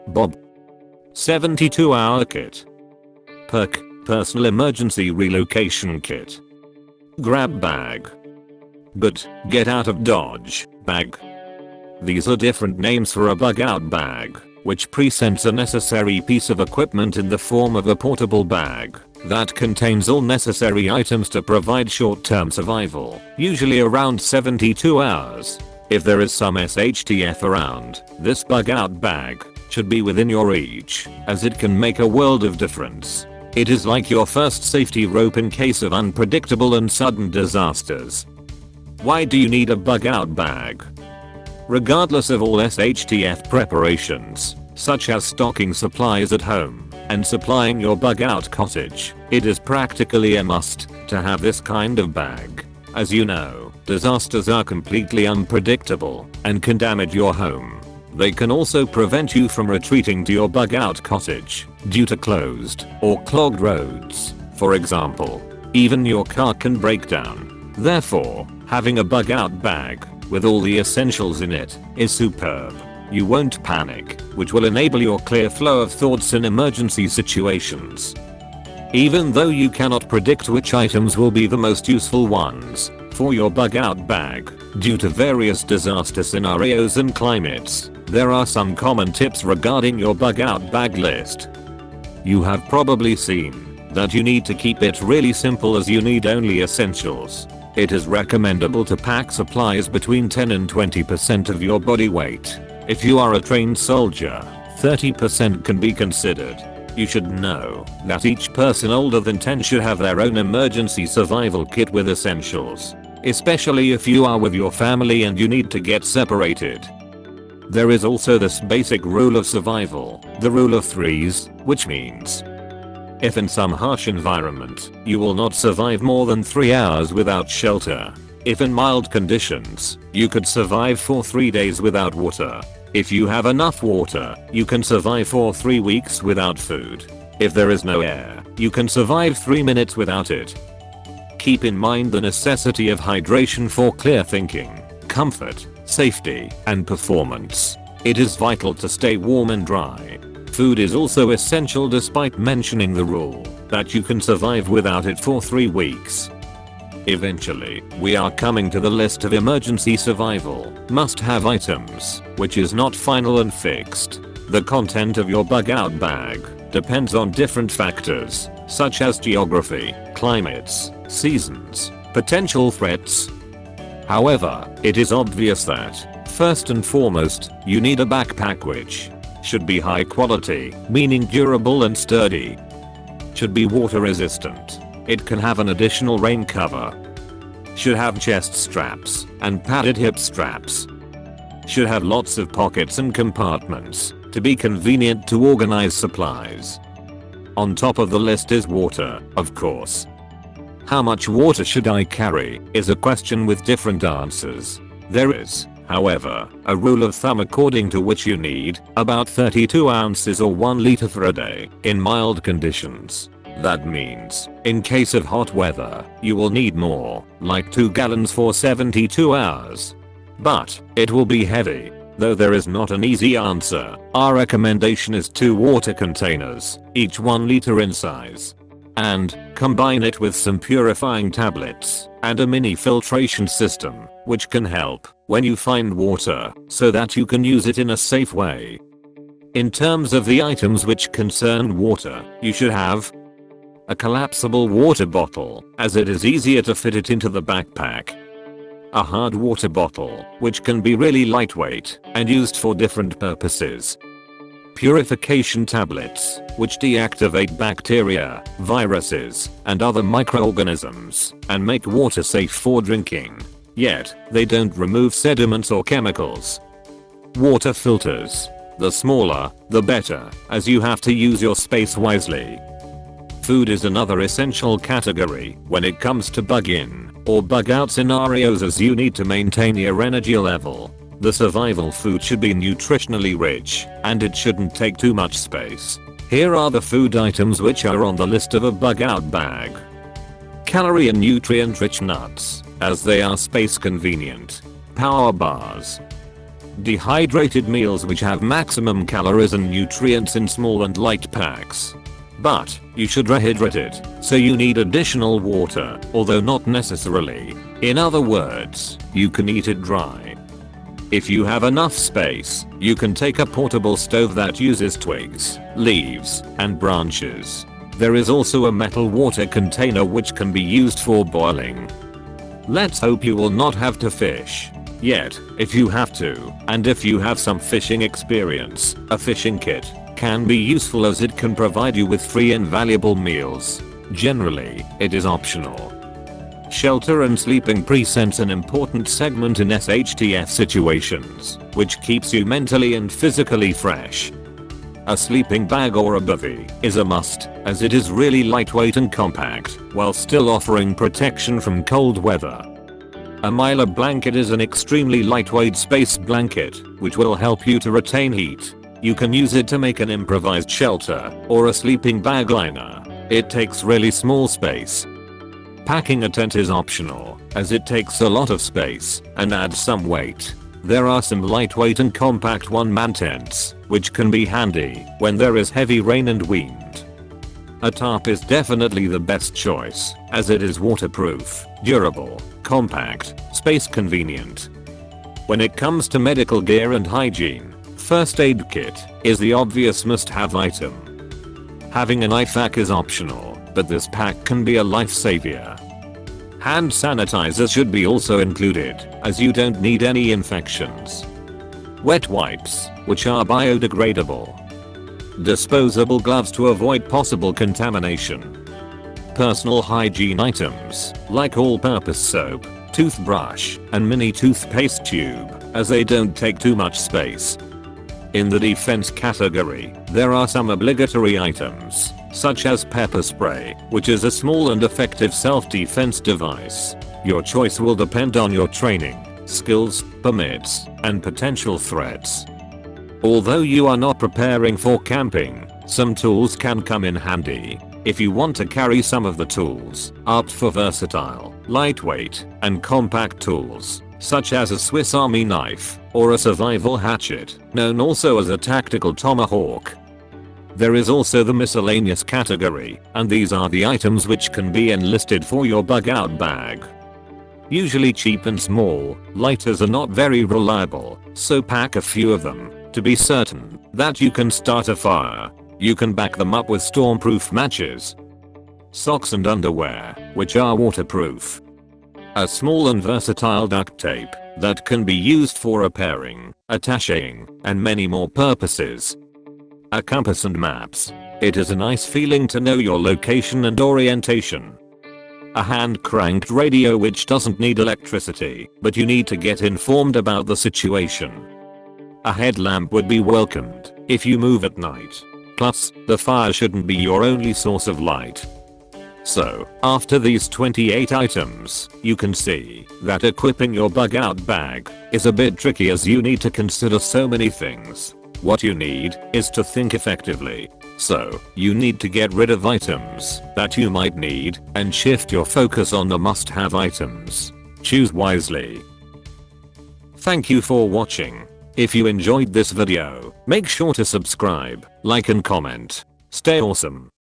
Bob. 72-hour kit. Perk, personal emergency relocation kit. Grab bag. But, get out of Dodge, bag. These are different names for a bug out bag, which presents a necessary piece of equipment in the form of a portable bag that contains all necessary items to provide short-term survival, usually around 72 hours. If there is some SHTF around, this bug out bag should be within your reach, as it can make a world of difference. It is like your first safety rope in case of unpredictable and sudden disasters. Why do you need a bug out bag? Regardless of all SHTF preparations, such as stocking supplies at home and supplying your bug out cottage, it is practically a must to have this kind of bag. As you know, disasters are completely unpredictable and can damage your home. They can also prevent you from retreating to your bug out cottage due to closed or clogged roads, for example. Even your car can break down. Therefore, having a bug out bag with all the essentials in it is superb. You won't panic, which will enable your clear flow of thoughts in emergency situations. Even though you cannot predict which items will be the most useful ones for your bug out bag due to various disaster scenarios and climates, there are some common tips regarding your bug out bag list. You have probably seen that you need to keep it really simple, as you need only essentials. It is recommendable to pack supplies between 10 and 20% of your body weight. If you are a trained soldier, 30% can be considered. You should know that each person older than 10 should have their own emergency survival kit with essentials, especially if you are with your family and you need to get separated. There is also this basic rule of survival, the rule of threes, which means if in some harsh environment, you will not survive more than 3 hours without shelter. If in mild conditions, you could survive for 3 days without water. If you have enough water, you can survive for 3 weeks without food. If there is no air, you can survive 3 minutes without it. Keep in mind the necessity of hydration for clear thinking, comfort, safety, and performance. It is vital to stay warm and dry. Food is also essential, despite mentioning the rule that you can survive without it for 3 weeks. Eventually, we are coming to the list of emergency survival must-have items, which is not final and fixed. The content of your bug out bag depends on different factors, such as geography, climates, seasons, potential threats. However, it is obvious that, first and foremost, you need a backpack which should be high quality, meaning durable and sturdy. Should be water resistant. It can have an additional rain cover. Should have chest straps and padded hip straps. Should have lots of pockets and compartments to be convenient to organize supplies. On top of the list is water, of course. How much water should I carry is a question with different answers. There is, however, a rule of thumb according to which you need about 32 ounces or 1 liter for a day in mild conditions. That means, in case of hot weather, you will need more, like 2 gallons for 72 hours. But, it will be heavy. Though there is not an easy answer, our recommendation is 2 water containers, each 1 liter in size. And, combine it with some purifying tablets, and a mini filtration system, which can help when you find water, so that you can use it in a safe way. In terms of the items which concern water, you should have a collapsible water bottle, as it is easier to fit it into the backpack. A hard water bottle, which can be really lightweight and used for different purposes. Purification tablets, which deactivate bacteria, viruses, and other microorganisms, and make water safe for drinking. Yet, they don't remove sediments or chemicals. Water filters. The smaller, the better, as you have to use your space wisely. Food is another essential category when it comes to bug in or bug out scenarios, as you need to maintain your energy level. The survival food should be nutritionally rich, and it shouldn't take too much space. Here are the food items which are on the list of a bug out bag. Calorie and nutrient rich nuts, as they are space convenient. Power bars. Dehydrated meals which have maximum calories and nutrients in small and light packs. But you should rehydrate it, so you need additional water, although not necessarily. In other words, you can eat it dry. If you have enough space, you can take a portable stove that uses twigs, leaves, and branches. There is also a metal water container which can be used for boiling. Let's hope you will not have to fish. Yet, if you have to, and if you have some fishing experience, a fishing kit can be useful as it can provide you with free and valuable meals. Generally, it is optional. Shelter and sleeping presents an important segment in SHTF situations, which keeps you mentally and physically fresh. A sleeping bag or a bivvy is a must, as it is really lightweight and compact, while still offering protection from cold weather. A Mylar blanket is an extremely lightweight space blanket, which will help you to retain heat. You can use it to make an improvised shelter, or a sleeping bag liner. It takes really small space. Packing a tent is optional, as it takes a lot of space, and adds some weight. There are some lightweight and compact one-man tents, which can be handy when there is heavy rain and wind. A tarp is definitely the best choice, as it is waterproof, durable, compact, space convenient. When it comes to medical gear and hygiene, first aid kit is the obvious must-have item. Having an IFAK is optional, but this pack can be a lifesaver. Hand sanitizer should be also included, as you don't need any infections. Wet wipes, which are biodegradable. Disposable gloves to avoid possible contamination. Personal hygiene items, like all-purpose soap, toothbrush, and mini toothpaste tube, as they don't take too much space. In the defense category, there are some obligatory items, such as pepper spray, which is a small and effective self-defense device. Your choice will depend on your training, skills, permits, and potential threats. Although you are not preparing for camping, some tools can come in handy. If you want to carry some of the tools, opt for versatile, lightweight, and compact tools, such as a Swiss Army knife, or a survival hatchet, known also as a tactical tomahawk. There is also the miscellaneous category, and these are the items which can be enlisted for your bug out bag. Usually cheap and small, lighters are not very reliable, so pack a few of them, to be certain that you can start a fire. You can back them up with stormproof matches. Socks and underwear, which are waterproof. A small and versatile duct tape that can be used for repairing, attaching, and many more purposes. A compass and maps. It is a nice feeling to know your location and orientation. A hand-cranked radio which doesn't need electricity, but you need to get informed about the situation. A headlamp would be welcomed if you move at night. Plus, the fire shouldn't be your only source of light. So, after these 28 items, you can see that equipping your bug out bag is a bit tricky as you need to consider so many things. What you need is to think effectively. So, you need to get rid of items that you might need and shift your focus on the must-have items. Choose wisely. Thank you for watching. If you enjoyed this video, make sure to subscribe, like and comment. Stay awesome.